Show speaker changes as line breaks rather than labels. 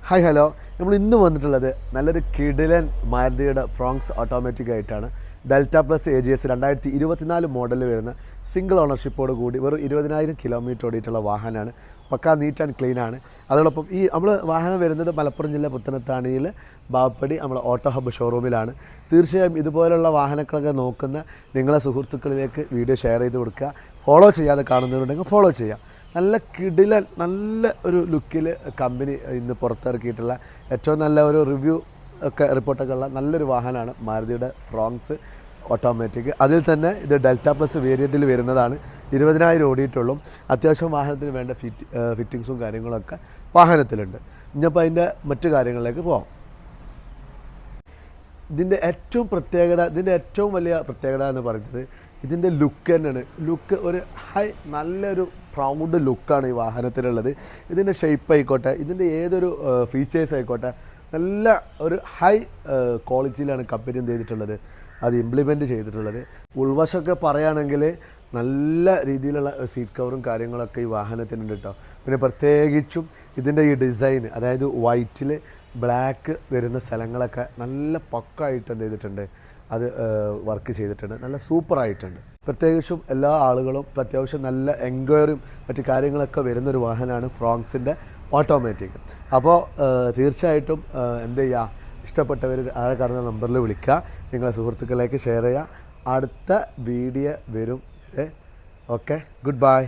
Hi hello നമ്മൾ ഇന്ന് വന്നിട്ടുള്ളത് നല്ലൊരു കിടിലൻ മാരുതിയുടെ ഫ്രോങ്സ് ഓട്ടോമാറ്റിക് ആയിട്ടാണ്. ഡെൽറ്റ പ്ലസ് AGS 2024 മോഡലിൽ വരുന്ന സിംഗിൾ ഓണർഷിപ്പോട് കൂടി വെറും 20,000 കിലോമീറ്റർ ഓടിയിട്ടുള്ള വാഹനമാണ്. പക്കാ നീറ്റ് ആൻഡ് ക്ലീൻ ആണ്. അതോടൊപ്പം ഈ നമ്മൾ വാഹനം വരുന്നത് മലപ്പുറം ജില്ല പുത്തനത്താണിയിൽ ബാപ്പടി നമ്മളെ ഓട്ടോ ഹബ്ബ് ഷോറൂമിലാണ്. തീർച്ചയായും ഇതുപോലുള്ള വാഹനങ്ങളൊക്കെ നോക്കുന്ന നിങ്ങളെ സുഹൃത്തുക്കളിലേക്ക് വീഡിയോ ഷെയർ ചെയ്ത് കൊടുക്കുക. ഫോളോ ചെയ്യാതെ കാണുന്നവരുണ്ടെങ്കിൽ ഫോളോ ചെയ്യുക. നല്ല കിടിലൻ നല്ല ഒരു ലുക്കിൽ കമ്പനി ഇന്ന് പുറത്തിറക്കിയിട്ടുള്ള ഏറ്റവും നല്ല ഒരു റിവ്യൂ ഒക്കെ റിപ്പോർട്ടൊക്കെ ഉള്ള നല്ലൊരു വാഹനമാണ് മാരുതിയുടെ ഫ്രോങ്സ് ഓട്ടോമാറ്റിക്. അതിൽ തന്നെ ഇത് ഡെൽറ്റ പ്ലസ് വേരിയൻറ്റിൽ വരുന്നതാണ്. 20,000 ഓടിയിട്ടുള്ളൂ. അത്യാവശ്യം വാഹനത്തിന് വേണ്ട ഫിറ്റിങ്സും കാര്യങ്ങളൊക്കെ വാഹനത്തിലുണ്ട്. ഇനിയിപ്പോൾ അതിൻ്റെ മറ്റു കാര്യങ്ങളിലേക്ക് പോകാം. ഇതിൻ്റെ ഏറ്റവും വലിയ പ്രത്യേകത എന്ന് പറയുന്നത് ഇതിൻ്റെ ലുക്ക് തന്നെയാണ്. ലുക്ക് ഒരു നല്ലൊരു പ്രൗഡ് ലുക്കാണ് ഈ വാഹനത്തിലുള്ളത്. ഇതിൻ്റെ ഷേപ്പ് ആയിക്കോട്ടെ, ഇതിൻ്റെ ഏതൊരു ഫീച്ചേഴ്സ് ആയിക്കോട്ടെ, നല്ല ഒരു ഹൈ ക്വാളിറ്റിയിലാണ് കമ്പനി എന്ത് ചെയ്തിട്ടുള്ളത്, അത് ഇംപ്ലിമെൻറ്റ് ചെയ്തിട്ടുള്ളത്. ഉൾവശമൊക്കെ പറയുകയാണെങ്കിൽ നല്ല രീതിയിലുള്ള സീറ്റ് കവറും കാര്യങ്ങളൊക്കെ ഈ വാഹനത്തിനുണ്ട് കേട്ടോ. പിന്നെ പ്രത്യേകിച്ചും ഇതിൻ്റെ ഈ ഡിസൈൻ, അതായത് വൈറ്റിൽ ബ്ലാക്ക് വരുന്ന സ്ഥലങ്ങളൊക്കെ നല്ല പക്കായിട്ട് എന്ത് ചെയ്തിട്ടുണ്ട്, അത് വർക്ക് ചെയ്തിട്ടുണ്ട്. നല്ല സൂപ്പറായിട്ടുണ്ട്. പ്രത്യേകിച്ചും എല്ലാ ആളുകളും അത്യാവശ്യം നല്ല എൻക്വയറിയും മറ്റു കാര്യങ്ങളൊക്കെ വരുന്നൊരു വാഹനമാണ് ഫ്രോങ്സിൻ്റെ ഓട്ടോമാറ്റിക്. അപ്പോൾ തീർച്ചയായിട്ടും എന്ത് ചെയ്യുക, ഇഷ്ടപ്പെട്ടവർ ആരെ കാണുന്ന നമ്പറിൽ വിളിക്കുക, നിങ്ങളെ സുഹൃത്തുക്കളിലേക്ക് ഷെയർ ചെയ്യുക. അടുത്ത വീഡിയോ വരും. Okay, good bye.